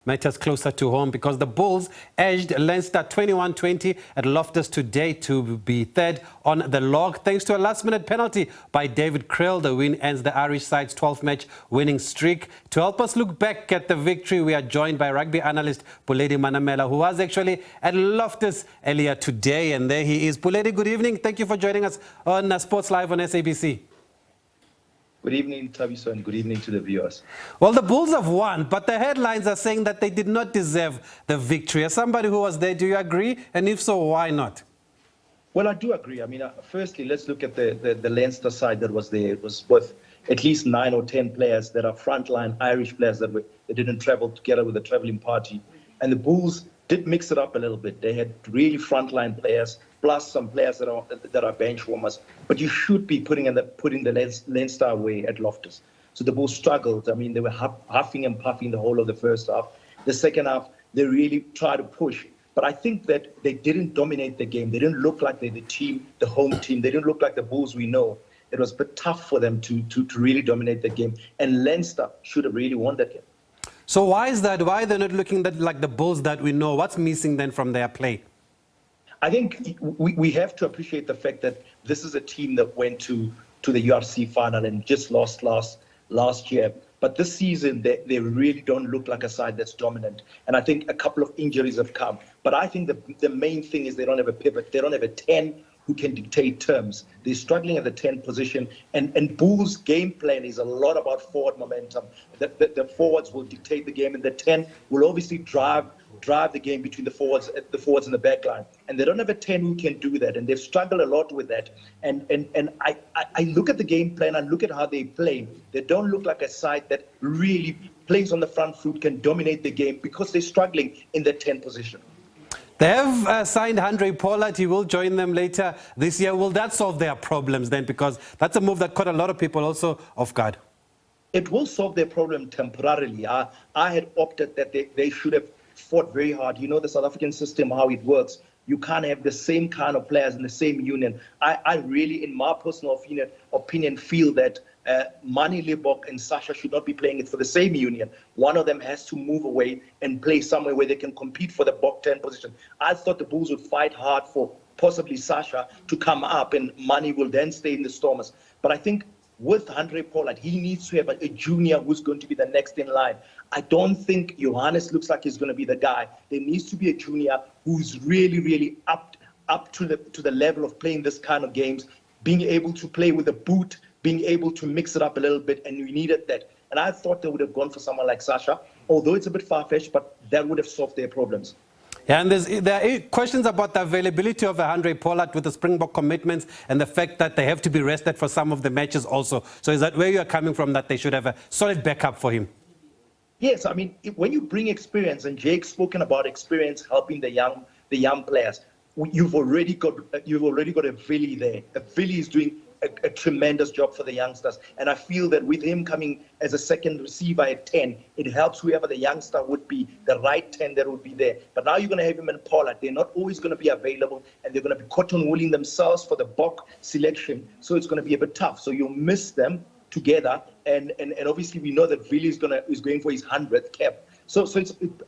Matters closer to home because the Bulls edged Leinster 21-20 at Loftus today to be third on the log thanks to a last-minute penalty by David Kriel. The win ends the Irish side's 12-match winning streak. To help us look back at the victory, we are joined by rugby analyst Puledi Manamela, who was actually at Loftus earlier today, and there he is. Puledi, good evening. Thank you for joining us on Sports Live on SABC. Good evening, Tabiso, and good evening to the viewers. Well, the Bulls have won, but the headlines are saying that they did not deserve the victory. As somebody who was there, do you agree? And if so, why not? Well, I do agree. I mean, firstly, let's look at the Leinster side that was there. It was with at least 9 or 10 players that are frontline Irish players that didn't travel together with the traveling party. And the Bulls did mix it up a little bit. They had really frontline players, plus some players that are bench warmers. But you should be putting the Leinster away at Loftus. So the Bulls struggled. I mean, they were huffing and puffing the whole of the first half. The second half, they really tried to push. But I think that they didn't dominate the game. They didn't look like they're the team, the home team. They didn't look like the Bulls we know. It was a bit tough for them to really dominate the game. And Leinster should have really won that game. So why is that? Why they're not looking like the Bulls that we know? What's missing then from their play? I think we have to appreciate the fact that this is a team that went to the URC final and just lost last year. But this season, they really don't look like a side that's dominant. And I think a couple of injuries have come. But I think the main thing is they don't have a pivot. They don't have a 10 who can dictate terms. They're struggling at the 10 position. And Bulls' game plan is a lot about forward momentum. The forwards will dictate the game, and the 10 will obviously drive the game between the forwards and the back line. And they don't have a 10 who can do that, and they've struggled a lot with that. And I look at the game plan, I look at how they play. They don't look like a side that really plays on the front foot, can dominate the game, because they're struggling in the 10 position. They have signed Handré Pollard. He will join them later this year. Will that solve their problems then? Because that's a move that caught a lot of people also off guard. It will solve their problem temporarily. I had opted that they should have fought very hard. You know the South African system, how it works. You can't have the same kind of players in the same union. I really, in my personal opinion, feel that Mani Libbok and Sasha should not be playing it for the same union. One of them has to move away and play somewhere where they can compete for the Bok 10 position. I thought the Bulls would fight hard for possibly Sasha to come up, and Mani will then stay in the Stormers. But I think with Handré Pollard, he needs to have a junior who's going to be the next in line. I don't think Johannes looks like he's going to be the guy. There needs to be a junior who's really, really up to the level of playing this kind of games, being able to play with a boot, being able to mix it up a little bit, and we needed that. And I thought they would have gone for someone like Sasha, although it's a bit far-fetched, but that would have solved their problems. Yeah, and there are questions about the availability of Handré Pollard with the Springbok commitments and the fact that they have to be rested for some of the matches also. So is that where you are coming from, that they should have a solid backup for him? Yes, I mean, when you bring experience, and Jake's spoken about experience helping the young players, you've already got a Villy there. A Villy is doing a tremendous job for the youngsters, and I feel that with him coming as a second receiver at 10, it helps whoever the youngster would be, the right 10 that would be there. But now you're going to have him and Pollard. They're not always going to be available, and they're going to be cotton wooling themselves for the Bok selection, so it's going to be a bit tough. So you'll miss them together, and obviously we know that Villy is going for his 100th cap. So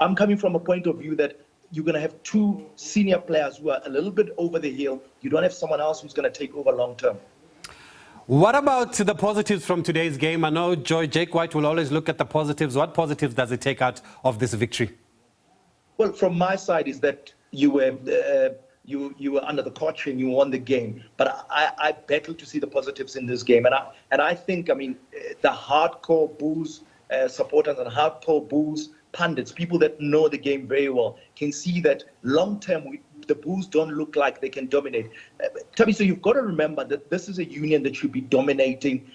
I'm coming from a point of view that you're going to have two senior players who are a little bit over the hill. You don't have someone else who's going to take over long term. What about the positives from today's game? I know Jake White will always look at the positives. What positives does it take out of this victory? Well, from my side is that you were under the coach and you won the game. But I battled to see the positives in this game, and I think, I mean, the hardcore Bulls supporters and hardcore Bulls pundits, people that know the game very well, can see that long term the Bulls don't look like they can dominate. Tabi, so you've got to remember that this is a union that should be dominating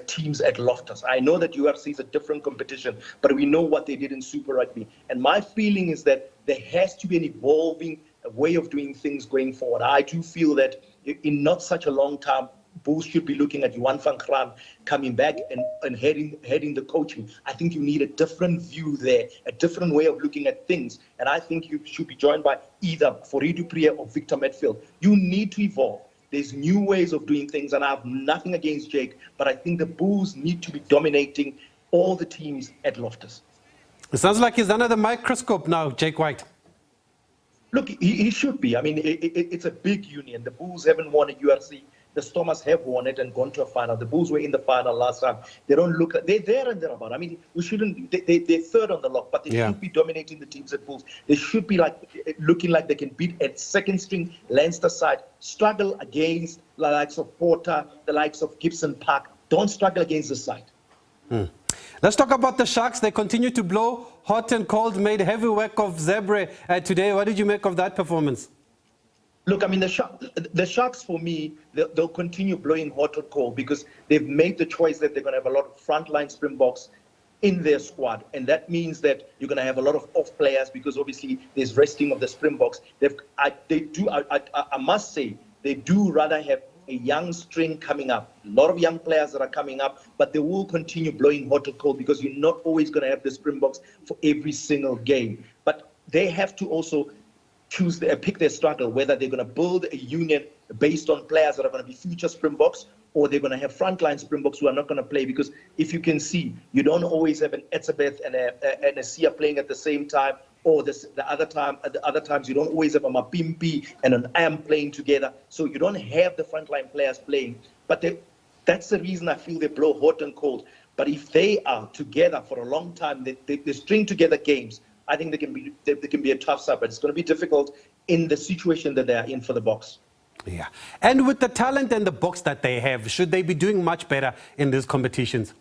teams at Loftus. I know that URC is a different competition, but we know what they did in Super Rugby. And my feeling is that there has to be an evolving way of doing things going forward. I do feel that in not such a long time, Bulls should be looking at Johan van Graan coming back and heading the coaching. I think you need a different view there, a different way of looking at things. And I think you should be joined by either Fourie du Preez or Victor Matfield. You need to evolve. There's new ways of doing things, and I have nothing against Jake, but I think the Bulls need to be dominating all the teams at Loftus. It sounds like he's under the microscope now, Jake White. Look, he should be. I mean, it's a big union. The Bulls haven't won a URC. The Stormers have won it and gone to a final. The Bulls were in the final last time. They don't look. They're there and thereabout. I mean, we shouldn't. They're third on the log, but they should be dominating the teams at Bulls. They should be looking like they can beat a second-string Leinster side. Struggle against the likes of Porter, the likes of Gibson Park. Don't struggle against this side. Let's talk about the Sharks. They continue to blow hot and cold, made heavy work of Zebre today. What did you make of that performance? Look, I mean, the Sharks, for me, they'll continue blowing hot and cold because they've made the choice that they're going to have a lot of frontline Springboks in their squad. And that means that you're going to have a lot of off players because obviously there's resting of the Springboks. I must say, they do rather have a young string coming up, a lot of young players that are coming up, but they will continue blowing hot or cold because you're not always going to have the Springboks for every single game. But they have to also pick their struggle, whether they're going to build a union based on players that are going to be future Springboks, or they're going to have frontline Springboks who are not going to play. Because if you can see, you don't always have an Etzebeth and a Sia playing at the same time, or the other times you don't always have a Mapimpi and an Am playing together. So you don't have the frontline players playing. But that's the reason I feel they blow hot and cold. But if they are together for a long time, they string together games, I think they can be a tough side. But it's going to be difficult in the situation that they are in for the Boks. Yeah. And with the talent and the Boks that they have, should they be doing much better in these competitions?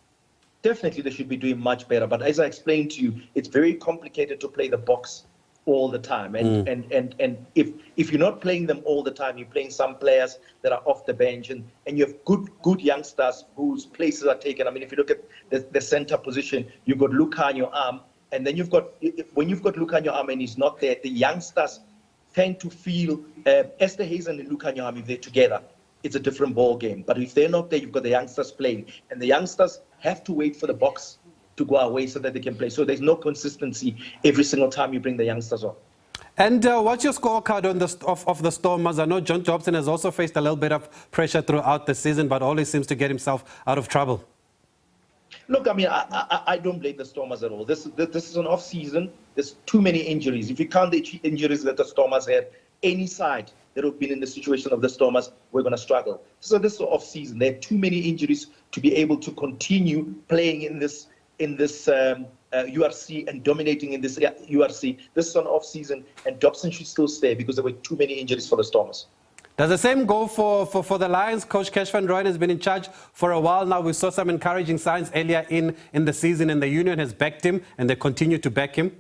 Definitely, they should be doing much better. But as I explained to you, it's very complicated to play the Boks all the time. And if you're not playing them all the time, you're playing some players that are off the bench, and you have good youngsters whose places are taken. I mean, if you look at the center position, you've got Luka on your arm, and then when you've got Luka on your arm and he's not there, the youngsters tend to feel Esther Hazen and Luka on your arm, if they're together, it's a different ball game. But if they're not there, you've got the youngsters playing, and the youngsters have to wait for the Boks to go away so that they can play. So there's no consistency every single time you bring the youngsters on. And what's your scorecard on of the Stormers? I know John Jobson has also faced a little bit of pressure throughout the season, but always seems to get himself out of trouble. Look, I mean, I don't blame the Stormers at all. This is an off-season. There's too many injuries. If you count the injuries that the Stormers had, any side that have been in the situation of the Stormers, we're going to struggle. So this is off-season. There are too many injuries to be able to continue playing in this URC and dominating in this URC. This is an off-season, and Dobson should still stay because there were too many injuries for the Stormers. Does the same go for the Lions? Coach Kesh van Rooyen has been in charge for a while now. We saw some encouraging signs earlier in the season, and the union has backed him, and they continue to back him.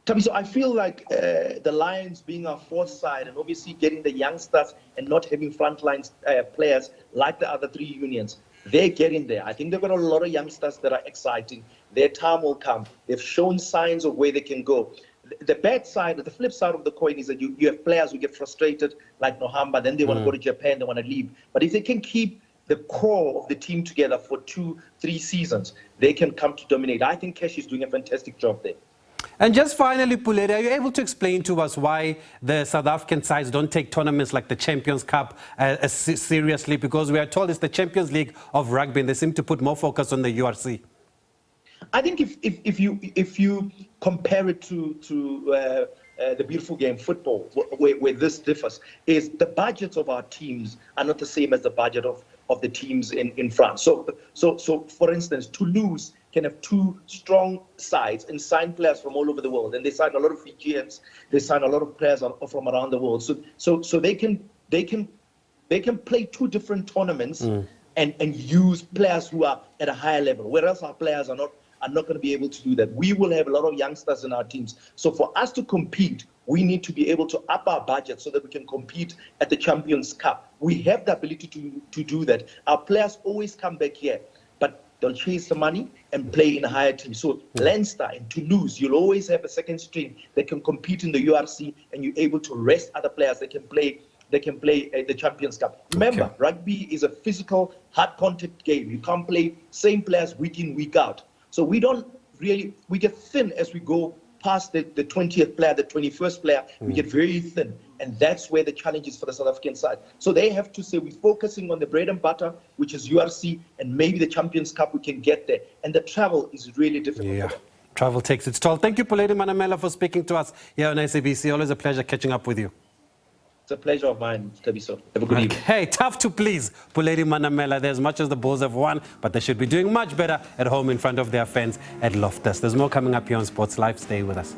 Tabi, so I feel like the Lions being our fourth side and obviously getting the youngsters and not having frontline players like the other three unions, they're getting there. I think they've got a lot of youngsters that are exciting. Their time will come. They've shown signs of where they can go. The bad side, the flip side of the coin is that you have players who get frustrated like Nohamba, then they want to go to Japan, they want to leave. But if they can keep the core of the team together for 2-3 seasons, they can come to dominate. I think Kesh is doing a fantastic job there. And just finally, Puledi, are you able to explain to us why the South African sides don't take tournaments like the Champions Cup seriously? Because we are told it's the Champions League of rugby, and they seem to put more focus on the URC. I think if you compare it to the beautiful game football, where this differs, is the budgets of our teams are not the same as the budget of the teams in France. So for instance, Toulouse can have two strong sides and sign players from all over the world, and they sign a lot of Fijians, they sign a lot of players from around the world. So they can play two different tournaments and use players who are at a higher level, whereas our players are not going to be able to do that. We will have a lot of youngsters in our teams. So for us to compete, we need to be able to up our budget so that we can compete at the Champions Cup. We have the ability to do that. Our players always come back here, but they'll chase the money and play in a higher team. So Leinster and Toulouse, you'll always have a second string that can compete in the URC, and you're able to rest other players that can play the Champions Cup. Remember, rugby is a physical, hard contact game. You can't play same players week in, week out. So we get thin as we go past the 20th player, the 21st player. We get very thin. And that's where the challenge is for the South African side. So they have to say, we're focusing on the bread and butter, which is URC, and maybe the Champions Cup, we can get there. And the travel is really difficult for them. Travel takes its toll. Thank you, Puledi Manamela, for speaking to us here on SABC. Always a pleasure catching up with you. It's a pleasure of mine, Tabiso. Have a good evening. Hey, tough to please Puledi Manamela. As much as the Bulls have won, but they should be doing much better at home in front of their fans at Loftus. There's more coming up here on Sports Live. Stay with us.